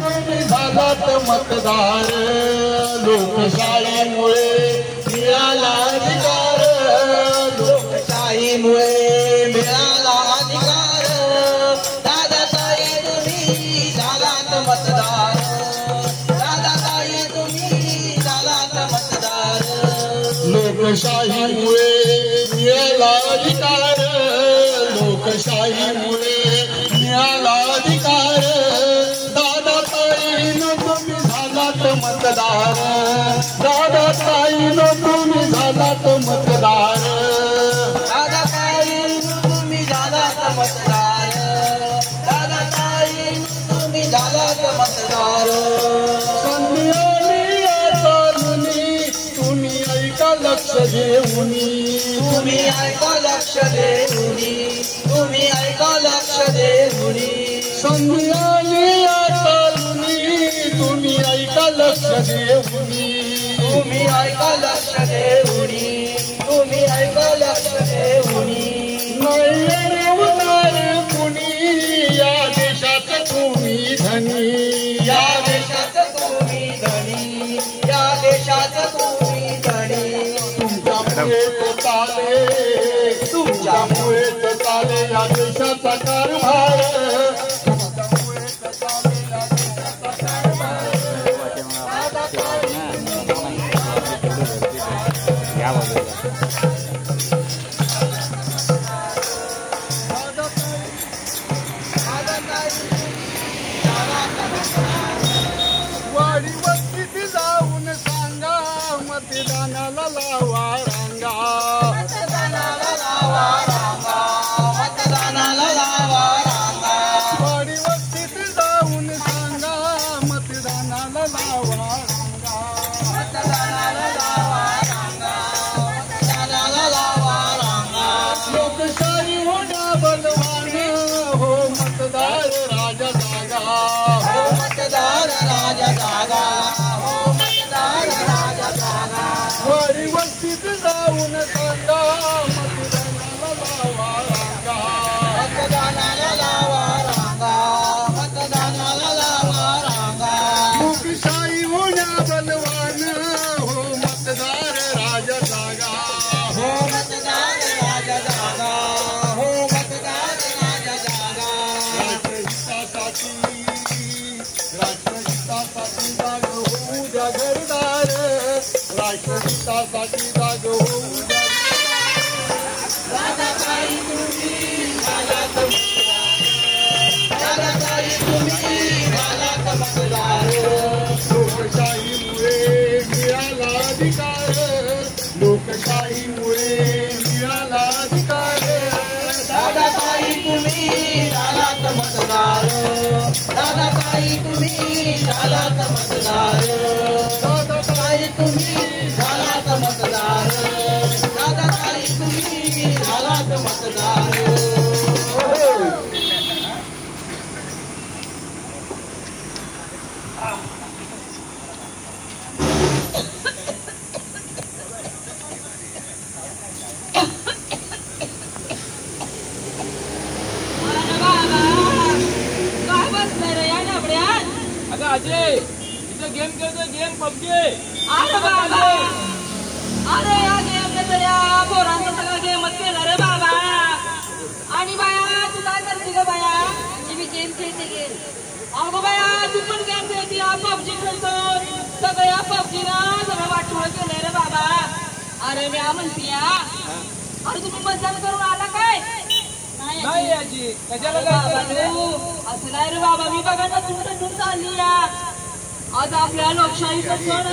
तुम्ही झालात मतदार लोकशाहीमुळे मिळाला अधिकार लोकशाहीमुळे मिळाला अधिकार दादाताई तुम्ही झालात मतदार दादाताई तुम्ही झालात मतदार लोकशाहीमुळे मिळाला अधिकार लोकशाहीमुळे मिळाला अधिकार दादाताईनो तुम्ही झालात मतदार दादाताईनो तुम्ही झालात मतदार दादाताईनो तुम्ही झालात मतदार दादाताईनो तुम्ही झालात मतदार संधी आली आता मुनी तुम्ही ऐका लक्ष देऊन तुम्ही ऐका लक्ष देऊन तुम्ही ऐका लक्ष देऊन संधी आली आता मुनी तुम्ही ऐका लक्ष देऊन तुम्ही ऐका लक्ष देऊन तुम्ही ऐका लक्ष देऊन नाही होणार कुणी या देशात तुम्ही धनी या देशात तुम्ही धनी या देशात तुम्ही धनी तुमच्यामुळे तो चाले तुमच्यामुळे तो चाले या देशाचा कारभार वाडी वस्तीत जाऊन सांगा मतदानाला लावा रांगा मतदानाला लावा रांगा मतदानाला लावा रांगा वाडी वस्तीत जाऊन सांगा मतदानाला लावा रांगा मतदानाला लावा रांगा मतदानाला लावा रांगा लोकशाही होण्या बलवान हो मतदार राजा जागा हो मतदार राजा जागा हो मतदार राजा जागा वाडी वस्तीत जाऊन सांगा मतदानाला लावा रांगा मतदानाला लावा रांगा मतदानाला लावा रांगा लोकशाही होण्या बलवान हो मतदार राजा जागा हो मतदार राजा जागा हो मतदार राजा जागा राष्ट्रहितासाठी जाग होऊ द्या घरदार राष्ट्रहितासाठी जाग होऊ द्या दादाताई तुम्ही झालात दादाताई तुम्ही झालात मतदार लोकशाहीमुळे मिळाला अधिकार लोकशाहीमुळे मिळाला अधिकार दादाताई तुम्ही झालात मतदार दादाताई तुम्ही झालात मतदार दादाताई तुम्ही झालात मतदार दादाताई तुम्ही झालात मतदार अजय इथं गेम खेळतोय गेम पबजी अरे बाबा अरे या गेम तर या पोरांचा सगळा गेमच केला रे बाबा आणि बाया तू काय करते ग बाया मी गेम खेळते गेम अगो बाया तू पण गेम खेळते या पबजी खेळतो सगळं या पबजीला सगळं वाटोळ केलंय रे बाबा अरे मी म्हणते अरे तुम्ही मतदान करून आला काय नाही आजी कशाला असं नाही रे बाबा मी बघा ना तुमचं चालली आज आपल्या लोकशाहीचा सण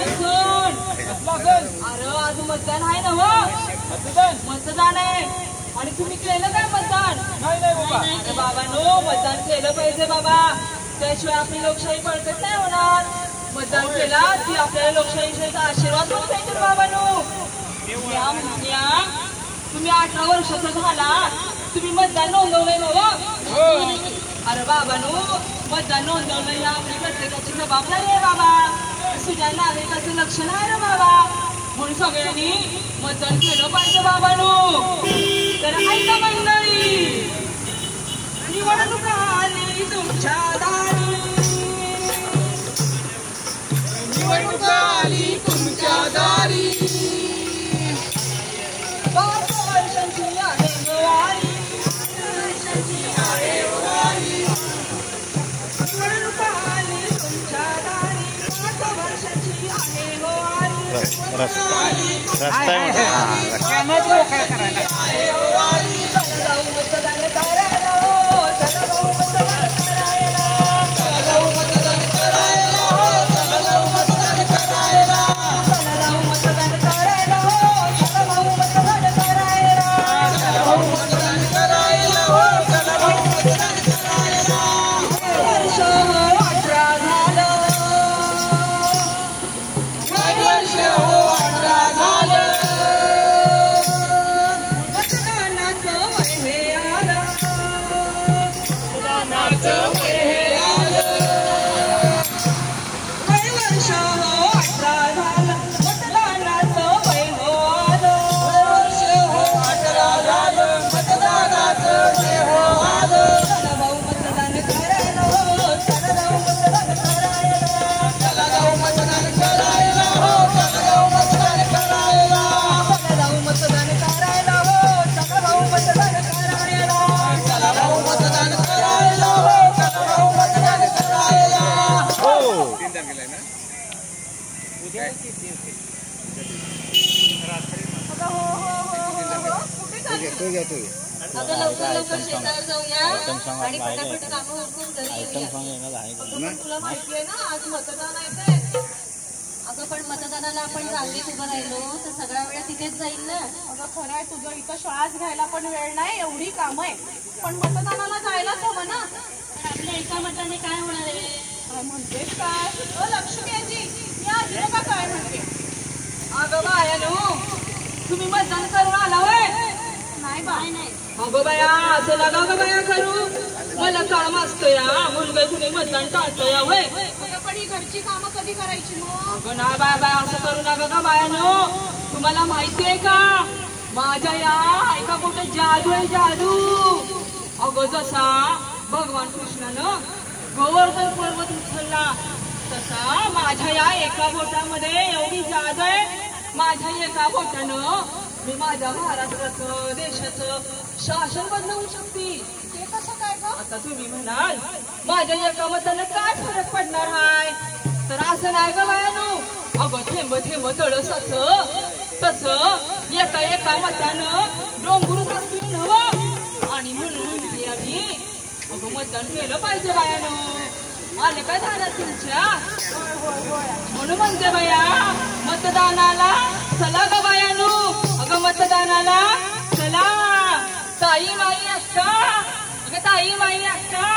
अरे आज मतदान आहे ना हो मतदान आहे आणि तुम्ही केलं काय मतदान अरे बाबा नो मतदान केलं पाहिजे बाबा त्याशिवाय आपली लोकशाही बळकट नाही होणार मतदान केला की आपल्याला लोकशाहीचा आशीर्वाद पण पाहिजे बाबा नो तुम्ही 18 वर्षाचा झाला तुम्ही मतदान नोंदवलंय बाबा अरे बाबा नो मतदान नोंदवलं या आपली प्रत्येकाची जबाबदारी आहे बाबा तुझ्या नागरिकाचं लक्ष नाही रे बाबा म्हणून सगळ्यांनी मतदान केलं पाहिजे बाबा नो तर ऐका मंडळी निवडणूक आली तुमच्या दारी रस्ता आहे आता लवकर शेतावर जाऊया आणि फटाफट कामं उरकून घरी येऊया. तुला माहिती आहे ना आज मतदान आहे ते. अगं पण मतदानाला आपण रांगेत उभं राहिलो तर सगळा वेळ तिथेच जाईल ना. अगं खरं आहे तुझं, इथं श्वास घ्यायला पण वेळ नाही, एवढी कामं आहे. पण मतदानाला जायलाच हवं ना. पण आपल्या एका मताने काय होणार आहे? काय म्हणतेस काय? लक्ष्मीजी मी आजी का काय म्हणते? अगं बायानो, तुम्ही मतदान करून आला होय? नाही बाय नाही. अगं बाया, असं नका गं बाया करू. मला काम असतं या मुलगा, तुम्ही मतदान टाळतो या होय. पण ही घरची कामं कधी करायची मग? अगं ना बाय बाय असं करू नका का बायानो. तुम्हाला माहिती आहे का माझ्या या एका मोठं जादू आहे, जादू. अगं जसा भगवान कृष्णानं गोवर्धन पर्वत उचलला तसा माझ्या या एका बोटामध्ये एवढी जादू आहे. माझ्या एका बोटानं मी माझ्या महाराष्ट्राचं देशाचं शासन बदलवू शकते. ते कसं काय गं? आता तुम्ही म्हणाल माझ्या एका मतानं काय फरक पडणार हाय, तर असं नाही ग बायानो. अगं थेंब थेंब तळसाचं तसं एका मतानं डोंगरू बसतील नवं. आणि म्हणून आम्ही अगं मतदान केलं पाहिजे बायानो. आले काय झालं तुमच्या? म्हणून म्हणते बाया मतदानाला चला ग बायानो. अगं मतदानाला चला. ताई माई अक्का, अगं ताई माई अक्का,